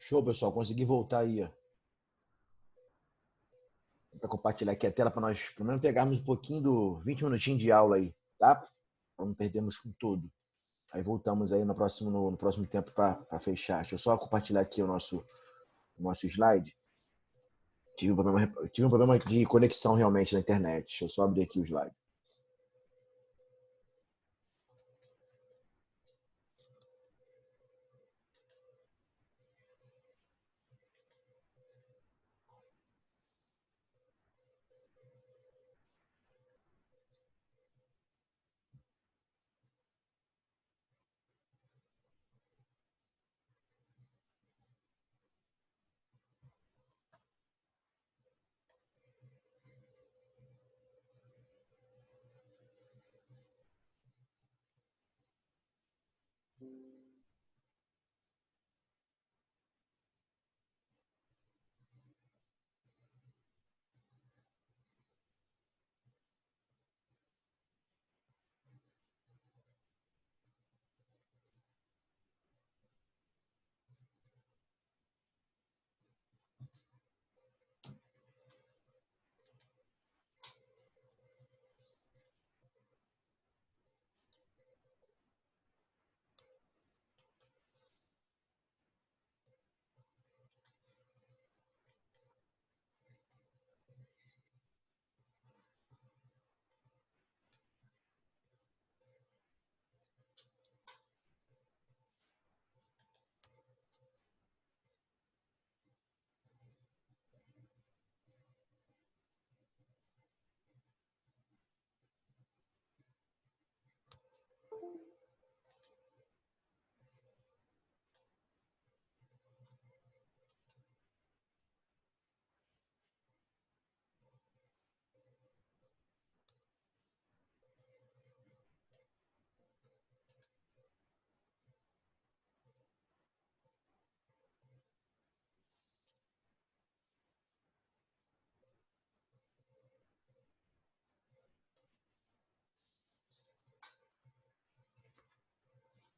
Show, pessoal. Consegui voltar aí, ó. Vou compartilhar aqui a tela para nós, pelo menos, pegarmos um pouquinho do 20 minutinhos de aula aí, tá? Para não perdermos com tudo. Aí voltamos aí no próximo tempo para fechar. Deixa eu só compartilhar aqui o nosso slide. Tive um problema de conexão realmente na internet. Deixa eu só abrir aqui o slide.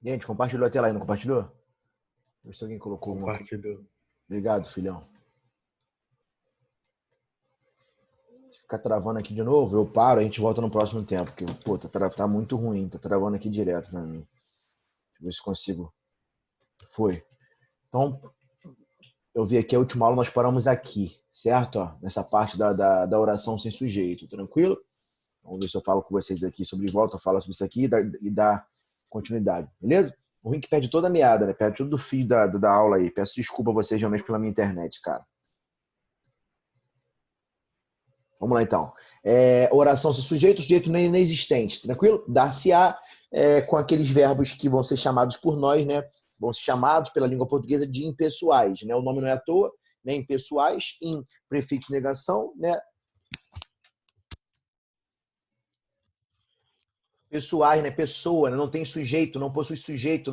Gente, compartilhou a tela aí, não compartilhou? Deixa eu ver se alguém colocou alguma coisa. Compartilhou. Obrigado, filhão. Se ficar travando aqui de novo, eu paro, a gente volta no próximo tempo. Porque, pô, tá muito ruim. Tá travando aqui direto pra mim. Deixa eu ver se consigo. Foi. Então, eu vi aqui a última aula, nós paramos aqui, certo? Ó, nessa parte da oração sem sujeito, tranquilo? Vamos ver se eu falo com vocês aqui sobre volta, eu falo sobre isso aqui e dá continuidade, beleza? O ruim que perde toda a meada, né? Perde tudo do fio da aula aí. Peço desculpa a vocês realmente pela minha internet, cara. Vamos lá então. Oração sem sujeito, sujeito nem inexistente, tranquilo? Dar-se-á com aqueles verbos que vão ser chamados por nós, né? Vão ser chamados pela língua portuguesa de impessoais, né? O nome não é à toa, né? Impessoais, em prefixo de negação, né? Pessoais, né? Pessoa, né? Não tem sujeito, não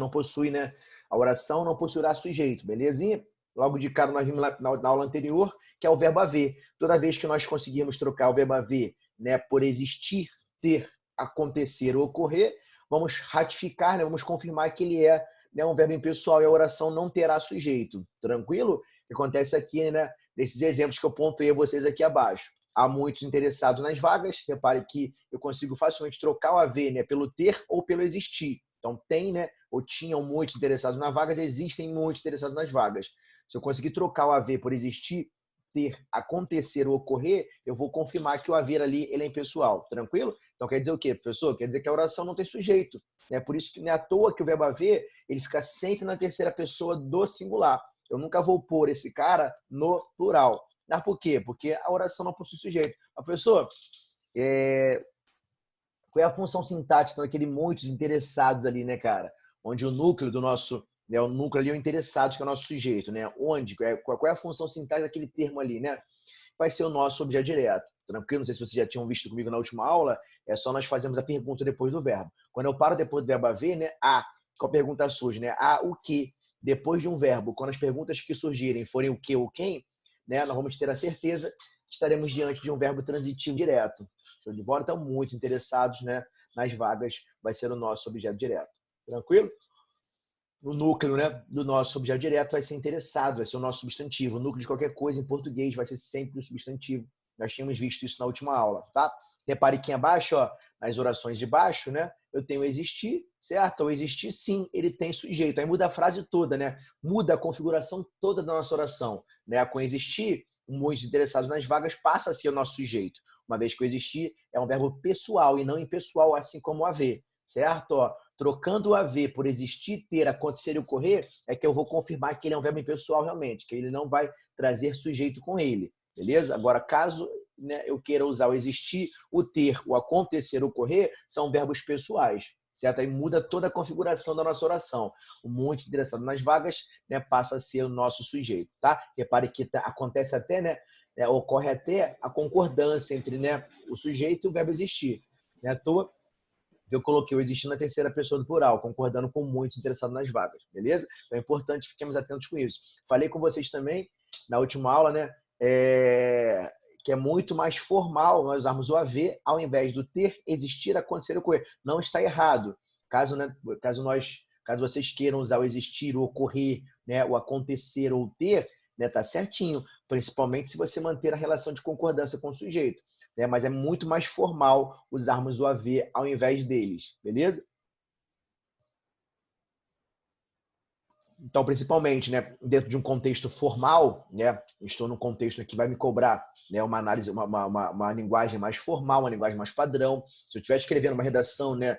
possui, né? A oração não possuirá sujeito, belezinha? Logo de cara nós vimos na aula anterior, que é o verbo haver. Toda vez que nós conseguirmos trocar o verbo haver, né, por existir, ter, acontecer ou ocorrer, vamos ratificar, né, vamos confirmar que ele é, né, um verbo impessoal e a oração não terá sujeito. Tranquilo? O que acontece aqui, né, desses exemplos que eu pontuei a vocês aqui abaixo. Há muitos interessados nas vagas. Repare que eu consigo facilmente trocar o haver, né, pelo ter ou pelo existir. Então, tem, né, ou tinham muitos interessados nas vagas, existem muitos interessados nas vagas. Se eu conseguir trocar o haver por existir, ter, acontecer ou ocorrer, eu vou confirmar que o haver ali ele é impessoal. Tranquilo? Então, quer dizer o quê, professor? Quer dizer que a oração não tem sujeito. É por isso que não é à toa que o verbo haver ele fica sempre na terceira pessoa do singular. Eu nunca vou pôr esse cara no plural. Mas por quê? Porque a oração não possui sujeito. A pessoa, qual é a função sintática daquele muitos interessados ali, né, cara? Onde o núcleo do nosso, né, o núcleo ali é o interessados, que é o nosso sujeito, né? Onde, qual é a função sintática daquele termo ali, né? Vai ser o nosso objeto direto. Tranquilo? Não sei se vocês já tinham visto comigo na última aula, é só nós fazemos a pergunta depois do verbo. Quando eu paro depois do verbo haver, né? Qual pergunta surge, né? O que? Depois de um verbo, quando as perguntas que surgirem forem o que ou quem, né? Nós vamos ter a certeza que estaremos diante de um verbo transitivo direto. Show de bola? Estão muito interessados, né, nas vagas, vai ser o nosso objeto direto. Tranquilo? o núcleo, né, do nosso objeto direto vai ser interessado, vai ser o nosso substantivo. O núcleo de qualquer coisa em português vai ser sempre o substantivo. Nós tínhamos visto isso na última aula, tá? Repare que abaixo, ó, nas orações de baixo, né, eu tenho existir, certo? O existir, sim, ele tem sujeito. Aí muda a frase toda, né? Muda a configuração toda da nossa oração, né? Com existir, muitos interessados nas vagas passa a ser o nosso sujeito, uma vez que o existir é um verbo pessoal e não impessoal, assim como o haver, certo? Ó, trocando o haver por existir, ter, acontecer e ocorrer, é que eu vou confirmar que ele é um verbo impessoal realmente, que ele não vai trazer sujeito com ele, beleza? Agora, caso, né, eu queira usar o existir, o ter, o acontecer, o ocorrer, são verbos pessoais, certo? Aí muda toda a configuração da nossa oração. O muito interessado nas vagas, né, passa a ser o nosso sujeito, tá? Repare que acontece até, né, ocorre até a concordância entre, né, o sujeito e o verbo existir. Né? À toa eu coloquei o existir na terceira pessoa do plural, concordando com muitos interessados nas vagas, beleza? Então é importante, fiquemos atentos com isso. Falei com vocês também, na última aula, né, que é muito mais formal nós usarmos o haver ao invés do ter, existir, acontecer, ocorrer. Não está errado. Caso, né, caso vocês queiram usar o existir, o ocorrer, né, o acontecer ou o ter, né, tá certinho, principalmente se você manter a relação de concordância com o sujeito. Né? Mas é muito mais formal usarmos o haver ao invés deles, beleza? Então, principalmente, né, dentro de um contexto formal, né, estou num contexto que vai me cobrar, né, uma análise, uma linguagem mais formal, uma linguagem mais padrão. Se eu estiver escrevendo uma redação, né,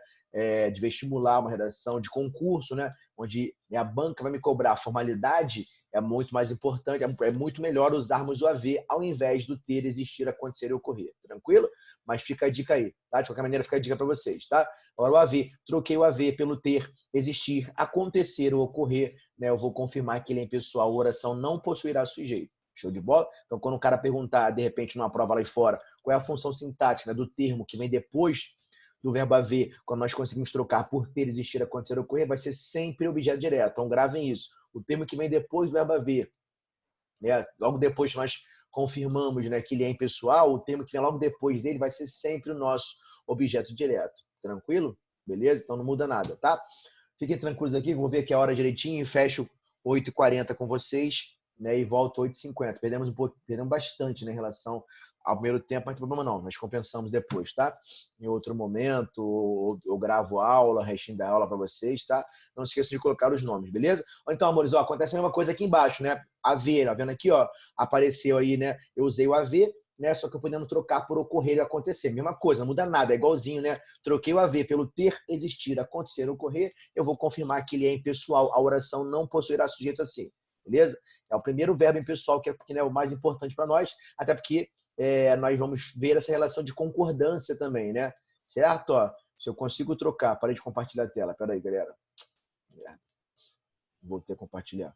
de vestibular, uma redação de concurso, né, onde a banca vai me cobrar a formalidade, é muito mais importante, é muito melhor usarmos o haver ao invés do ter, existir, acontecer e ocorrer. Tranquilo? Mas fica a dica aí, tá? De qualquer maneira, fica a dica para vocês, tá? Agora, o haver, troquei o haver pelo ter, existir, acontecer ou ocorrer, né? Eu vou confirmar que ele é impessoal, a oração não possuirá sujeito. Show de bola? Então, quando o cara perguntar, de repente, numa prova lá fora, qual é a função sintática, né, do termo que vem depois do verbo haver, quando nós conseguimos trocar por ter, existir, acontecer, ocorrer, vai ser sempre objeto direto. Então, gravem isso. O termo que vem depois do verbo haver, né, logo depois que nós confirmamos, né, que ele é impessoal, o termo que vem logo depois dele vai ser sempre o nosso objeto direto. Tranquilo? Beleza? Então, não muda nada, tá? Fiquem tranquilos aqui, vou ver aqui a hora direitinho e fecho 8h40 com vocês, né, e volto 8h50. Perdemos um pouco, perdemos bastante, né, em relação ao primeiro tempo, mas não tem problema não, nós compensamos depois, tá? Em outro momento, eu gravo aula, restinho da aula para vocês, tá? Não se esqueçam de colocar os nomes, beleza? Então, amores, ó, acontece a mesma coisa aqui embaixo, né? AV, ó, vendo aqui, ó, apareceu aí, né? Eu usei o AV, né? Só que eu podendo trocar por ocorrer e acontecer. Mesma coisa, não muda nada, é igualzinho, né? Troquei o haver pelo ter, existir, acontecer, ocorrer, eu vou confirmar que ele é impessoal, a oração não possuirá sujeito assim, beleza? É o primeiro verbo impessoal que é o mais importante para nós, até porque nós vamos ver essa relação de concordância também, né? Certo? Ó, se eu consigo trocar, parei de compartilhar a tela, peraí, galera. Voltei a compartilhar.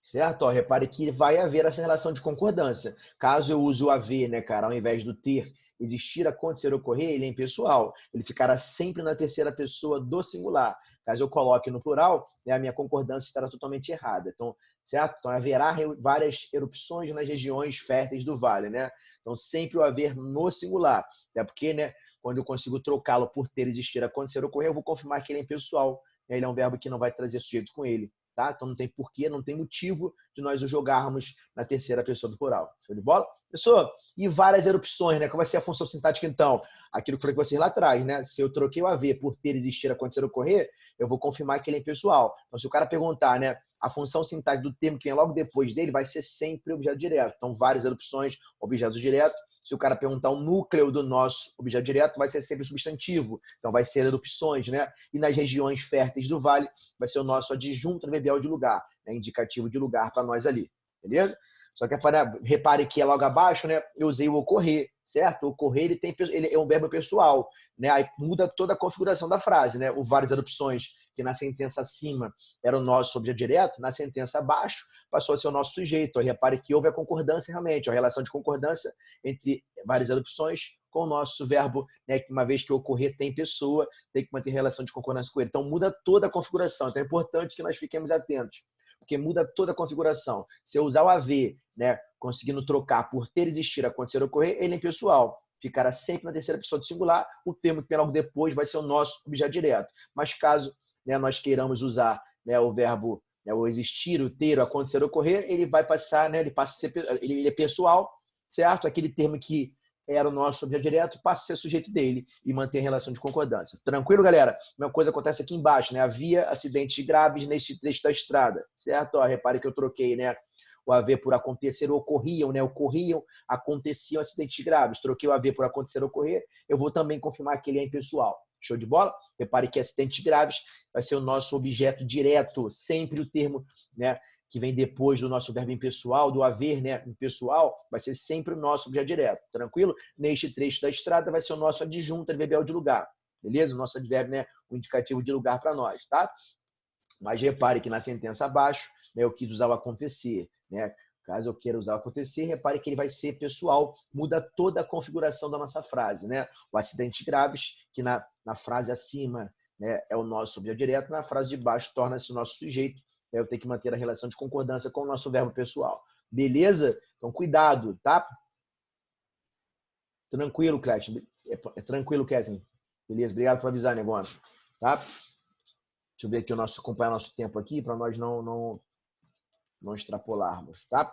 Certo? Ó, repare que vai haver essa relação de concordância. Caso eu use o haver, né, cara, ao invés do ter, existir, acontecer, ocorrer, ele é impessoal. Ele ficará sempre na terceira pessoa do singular. Caso eu coloque no plural, né, a minha concordância estará totalmente errada. Então, certo? Então, haverá várias erupções nas regiões férteis do vale, né? Então, sempre o haver no singular. Até porque, né, quando eu consigo trocá-lo por ter, existir, acontecer, ocorrer, eu vou confirmar que ele é impessoal. Ele é um verbo que não vai trazer sujeito com ele. Tá? Então não tem porquê, não tem motivo de nós o jogarmos na terceira pessoa do plural. Show de bola? Pessoal, e várias erupções, né? Qual vai ser a função sintática então? Aquilo que eu falei com vocês lá atrás, né? Se eu troquei o haver por ter, existir, acontecer, ocorrer, eu vou confirmar que ele é impessoal. Então, se o cara perguntar, né? A função sintática do termo que vem logo depois dele vai ser sempre objeto direto. Então, várias erupções, objeto direto. Se o cara perguntar o núcleo do nosso objeto direto, vai ser sempre substantivo. Então, vai ser erupções, né? E nas regiões férteis do vale, vai ser o nosso adjunto adverbial de lugar, né? Indicativo de lugar para nós ali. Beleza? Só que repare que é logo abaixo, né? Eu usei o ocorrer, certo? O ocorrer ele é um verbo pessoal, né? Aí muda toda a configuração da frase, né? O várias erupções, que na sentença acima era o nosso objeto direto, na sentença abaixo passou a ser o nosso sujeito. Aí repare que houve a concordância realmente, a relação de concordância entre várias erupções com o nosso verbo, né? Que uma vez que ocorrer tem pessoa, tem que manter relação de concordância com ele. Então muda toda a configuração. Então é importante que nós fiquemos atentos, porque muda toda a configuração. Se eu usar o haver, né, conseguindo trocar por ter, existir, acontecer, ocorrer, ele é impessoal. Ficará sempre na terceira pessoa do singular, o termo que vem logo depois vai ser o nosso objeto direto. Mas caso né, nós queiramos usar, né, o verbo, né, o existir, o ter, o acontecer, o ocorrer, ele vai passar, né, ele passa a ser, ele é pessoal, certo? Aquele termo que era o nosso objeto direto passa a ser sujeito dele e manter a relação de concordância. Tranquilo, galera? A mesma coisa acontece aqui embaixo, né? Havia acidentes graves neste trecho da estrada, certo? Ó, repare que eu troquei, né? O haver por acontecer, ocorriam, né? Ocorriam, aconteciam acidentes graves. Troquei o haver por acontecer, ocorrer. Eu vou também confirmar que ele é impessoal. Show de bola? Repare que acidentes graves vai ser o nosso objeto direto, sempre o termo, né, que vem depois do nosso verbo impessoal, do haver, né, impessoal, vai ser sempre o nosso objeto direto. Tranquilo? Neste trecho da estrada vai ser o nosso adjunto adverbial de lugar. Beleza? O nosso advérbio, né, o indicativo de lugar para nós, tá? Mas repare que na sentença abaixo, né, eu quis usar o acontecer, né? Caso eu queira usar o acontecer, repare que ele vai ser pessoal, muda toda a configuração da nossa frase, né? O acidente graves, que na frase acima, né, é o nosso objeto direto, na frase de baixo torna-se o nosso sujeito. Eu tenho que manter a relação de concordância com o nosso verbo pessoal. Beleza? Então, cuidado, tá? Tranquilo, Cléton. É tranquilo, Cléton. Beleza? Obrigado por avisar, negócio. Tá? Deixa eu ver aqui acompanhar o nosso tempo aqui, para nós não extrapolarmos, tá?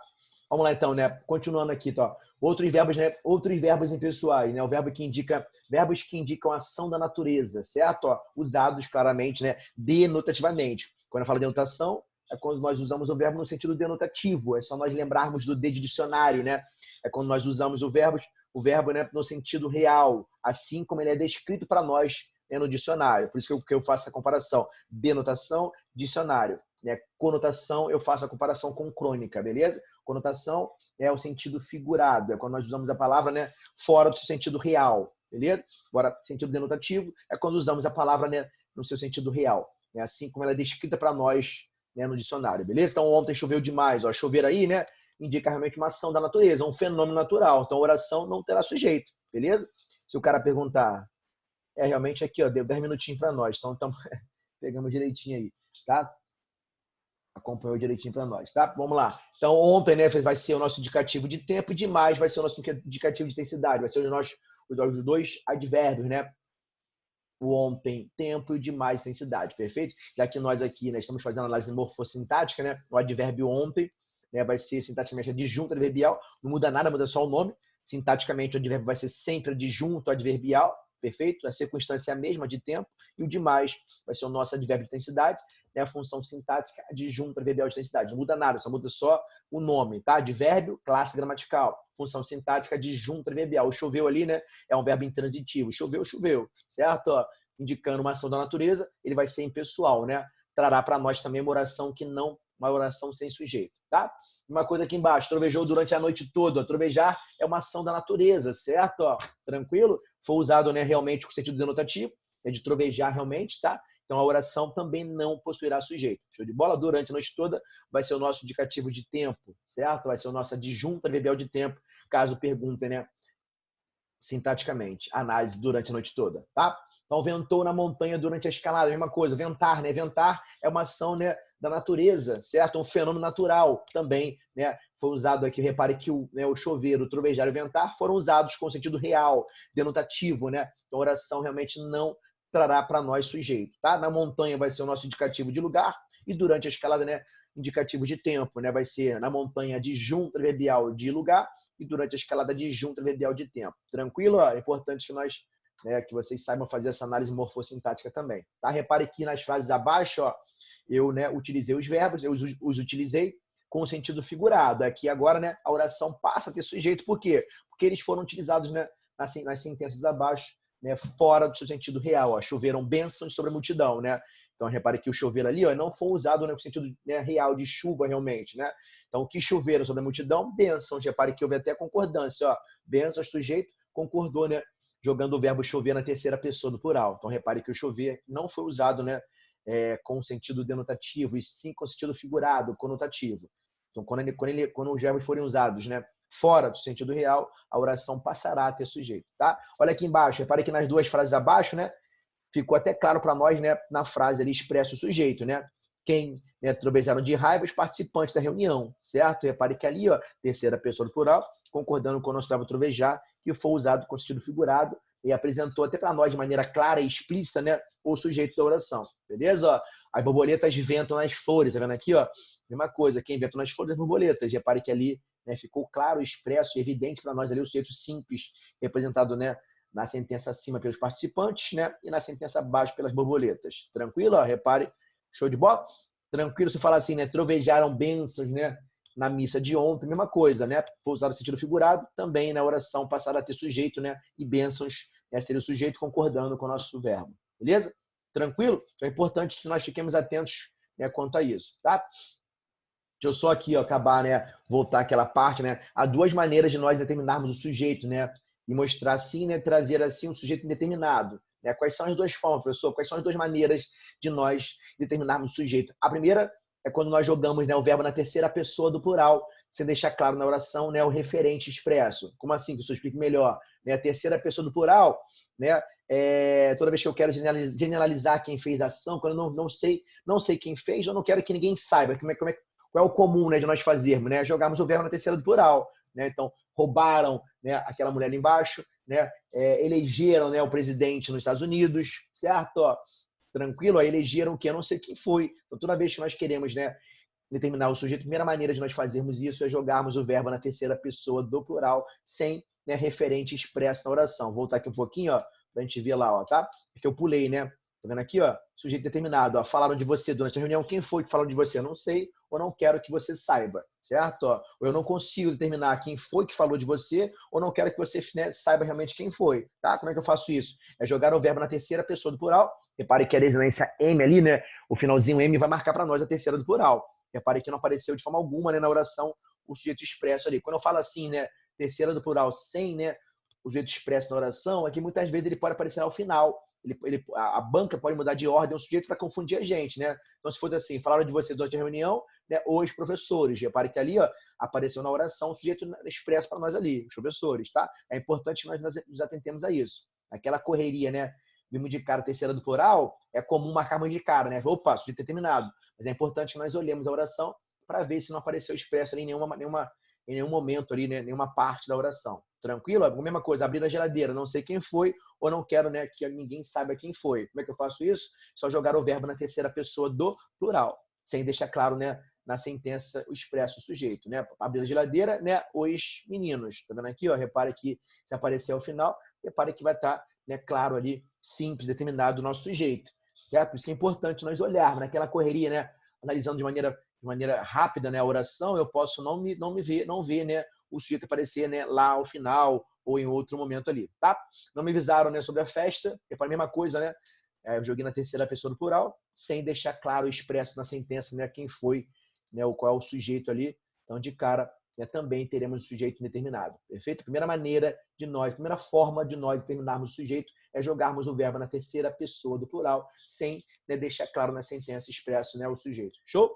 Vamos lá, então, né? Continuando aqui, tá? Outros verbos, né? Outros verbos impessoais, né? O verbo que indica, verbos que indicam ação da natureza, certo? Ó, usados claramente, né? Denotativamente. Quando eu falo denotação, é quando nós usamos o verbo no sentido denotativo. É só nós lembrarmos do D de dicionário, né? É quando nós usamos o verbo, né, no sentido real, assim como ele é descrito para nós, né, no dicionário. Por isso que eu faço a comparação. Denotação, dicionário. Né? Conotação, eu faço a comparação com crônica, beleza? Conotação é o sentido figurado, é quando nós usamos a palavra, né, fora do seu sentido real, beleza? Agora, sentido denotativo é quando usamos a palavra, né, no seu sentido real, né, assim como ela é descrita para nós, né, no dicionário, beleza? Então, ontem choveu demais, ó, chover aí, né, indica realmente uma ação da natureza, um fenômeno natural. Então, a oração não terá sujeito, beleza? Se o cara perguntar, realmente aqui, ó, deu 10 minutinhos para nós, então pegamos direitinho aí, tá? Acompanhou direitinho para nós, tá? Vamos lá. Então, ontem, né, vai ser o nosso indicativo de tempo e demais vai ser o nosso indicativo de intensidade. Vai ser os dois advérbios, né? O ontem, tempo e demais, intensidade, perfeito? Já que nós aqui, né, estamos fazendo análise morfossintática, né? O advérbio ontem, né, vai ser sintaticamente adjunto adverbial, não muda nada, muda só o nome. Sintaticamente, o advérbio vai ser sempre adjunto adverbial, perfeito? A circunstância é a mesma de tempo. E o demais vai ser o nosso advérbio de intensidade, né? A função sintática adjunto adverbial de intensidade. Não muda nada, só muda só o nome, tá? Advérbio, classe gramatical. Função sintática adjunto adverbial. O choveu ali, né? É um verbo intransitivo. Choveu, choveu, certo? Ó, indicando uma ação da natureza, ele vai ser impessoal, né? Trará para nós também uma oração sem sujeito, tá? Uma coisa aqui embaixo, trovejou durante a noite toda. Trovejar é uma ação da natureza, certo? Ó, tranquilo? Foi usado, né, realmente com sentido denotativo, é de trovejar realmente, tá? Então a oração também não possuirá sujeito. Show de bola? Durante a noite toda vai ser o nosso indicativo de tempo, certo? Vai ser o nosso adjunto adverbial de tempo, caso perguntem, né? Sintaticamente, análise durante a noite toda, tá? Então, ventou na montanha durante a escalada, a mesma coisa. Ventar, né? Ventar é uma ação, né, da natureza, certo? Um fenômeno natural também, né? Foi usado aqui, repare que o chover, o trovejar e o ventar foram usados com sentido real, denotativo, né? Então, a oração realmente não trará para nós sujeito, tá? Na montanha vai ser o nosso indicativo de lugar e durante a escalada, né, indicativo de tempo, né? Vai ser na montanha adjunto adverbial de lugar e durante a escalada adjunto adverbial de tempo. Tranquilo? Ó, é importante que nós, né, que vocês saibam fazer essa análise morfossintática também. Tá? Repare que nas frases abaixo, ó, eu, né, utilizei os verbos, eu os utilizei com o sentido figurado. Aqui agora, né, a oração passa a ter sujeito. Por quê? Porque eles foram utilizados, né, nas sentenças abaixo, né, fora do seu sentido real. Ó. Choveram bênçãos sobre a multidão. Né? Então, repare que o chover ali, ó, não foi usado, né, no sentido, né, real de chuva realmente. Né? Então, o que choveram sobre a multidão? Bênçãos. Repare que houve até concordância. Ó. Bênçãos, sujeito, concordou, né? Jogando o verbo chover na terceira pessoa do plural. Então, repare que o chover não foi usado, né, com sentido denotativo, e sim com sentido figurado, conotativo. Então, quando os verbos forem usados, né, fora do sentido real, a oração passará a ter sujeito. Tá? Olha aqui embaixo, repare que nas duas frases abaixo, né, ficou até claro para nós, né, na frase ali expressa o sujeito. Né? Quem, né, trovejaram de raiva, os participantes da reunião, certo? Repare que ali, ó, terceira pessoa do plural, concordando com o nosso verbo trovejar, que foi usado com sentido figurado, e apresentou até para nós de maneira clara e explícita, né, o sujeito da oração. Beleza? Ó, as borboletas ventam nas flores, tá vendo aqui? Ó? Mesma coisa, quem venta nas flores é as borboletas. Repare que ali, né, ficou claro, expresso e evidente para nós ali o sujeito simples, representado, né, na sentença acima pelos participantes, né, e na sentença abaixo pelas borboletas. Tranquilo? Ó, repare, show de bola? Tranquilo, se fala assim, né, trovejaram bênçãos, né, na missa de ontem, mesma coisa, né? Foi usado no sentido figurado, também na oração passada a ter sujeito, né, e bênçãos, né, seria o sujeito concordando com o nosso verbo. Beleza? Tranquilo? Então é importante que nós fiquemos atentos, né, quanto a isso, tá? Deixa eu só aqui, ó, acabar, né, voltar aquela parte, né? Há duas maneiras de nós determinarmos o sujeito, né? E mostrar assim, né, trazer assim um sujeito indeterminado. Né? Quais são as duas formas, professor? Quais são as duas maneiras de nós determinarmos o sujeito? A primeira é quando nós jogamos, né, o verbo na terceira pessoa do plural, sem deixar claro na oração, né, o referente expresso. Como assim? Que eu explique melhor. Né? A terceira pessoa do plural, né? Toda vez que eu quero generalizar quem fez a ação, quando eu não sei quem fez, eu não quero que ninguém saiba qual é o comum, né, de nós fazermos, né? Jogarmos o verbo na terceira do plural, né? Então, roubaram, né, aquela mulher ali embaixo, né? Elegeram, né, o presidente nos Estados Unidos, certo? Ó, tranquilo? Aí elegeram o que? Eu não sei quem foi. Então, toda vez que nós queremos, né, determinar o sujeito, a primeira maneira de nós fazermos isso é jogarmos o verbo na terceira pessoa do plural, sem, né, referente expresso na oração. Vou voltar aqui um pouquinho, ó, pra gente ver lá, ó, tá? Porque eu pulei, né? Tá vendo aqui, ó? Sujeito determinado, ó. Falaram de você durante a reunião. Quem foi que falou de você? Eu não sei ou não quero que você saiba, certo? Ó, ou eu não consigo determinar quem foi que falou de você ou não quero que você, né, saiba realmente quem foi, tá? Como é que eu faço isso? É jogar o verbo na terceira pessoa do plural. Repare que a desinência M ali, né? O finalzinho M vai marcar para nós a terceira do plural. Repare que não apareceu de forma alguma, né, na oração o sujeito expresso ali. Quando eu falo assim, né, terceira do plural sem, né, o sujeito expresso na oração, é que muitas vezes ele pode aparecer ao final. A banca pode mudar de ordem o sujeito para confundir a gente, né? Então, se fosse assim, falaram de você durante a reunião, né, os professores. Repare que ali, ó, apareceu na oração o sujeito expresso para nós ali, os professores, tá? É importante que nós nos atentemos a isso. Aquela correria, né? Vimos de cara a terceira do plural, é comum marcarmos de cara, né? Opa, sujeito determinado. Mas é importante que nós olhemos a oração para ver se não apareceu expresso ali em nenhum momento ali, né? Nenhuma parte da oração. Tranquilo? A mesma coisa, abrir a geladeira, não sei quem foi, ou não quero, né, que ninguém saiba quem foi. Como é que eu faço isso? Só jogar o verbo na terceira pessoa do plural, sem deixar claro, né, na sentença o expresso o sujeito, né? Abrir a geladeira, né, os meninos. Tá vendo aqui, ó? Repare que se aparecer ao final, repare que vai estar, né, claro ali, simples, determinado o nosso sujeito. Certo? Por isso que é importante nós olharmos naquela correria, né, analisando de maneira rápida, né, a oração, eu posso não ver, né, o sujeito aparecer, né, lá ao final ou em outro momento ali, tá? Não me avisaram, né, sobre a festa, é para a mesma coisa, né? Eu joguei na terceira pessoa do plural, sem deixar claro e expresso na sentença, né, quem foi, né, qual é o sujeito ali. Então, de cara, né, também teremos o sujeito indeterminado. Perfeito? Primeira forma de nós determinarmos o sujeito é jogarmos o verbo na terceira pessoa do plural, sem, né, deixar claro na sentença expresso, né, o sujeito. Show?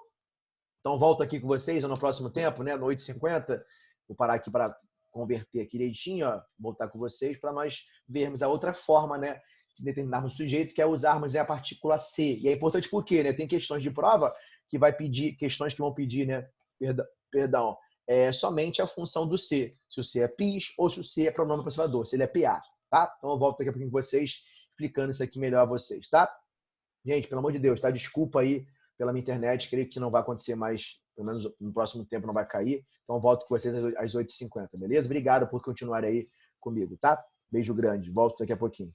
Então, volto aqui com vocês no próximo tempo, né, no 8h50. Vou parar aqui para converter aqui direitinho, ó, voltar com vocês para nós vermos a outra forma, né, de determinarmos o sujeito, que é usarmos, né, a partícula C. E é importante porque, né, tem questões de prova que vai pedir, questões que vão pedir, né, perdão, somente a função do C. Se o C é PIS ou se o C é pronome aproximador, se ele é PA, tá? Então eu volto daqui a pouquinho com vocês, explicando isso aqui melhor a vocês, tá? Gente, pelo amor de Deus, tá? Desculpa aí pela minha internet, creio que não vai acontecer mais, pelo menos no próximo tempo não vai cair. Então volto com vocês às 8h50, beleza? Obrigado por continuar aí comigo, tá? Beijo grande, volto daqui a pouquinho.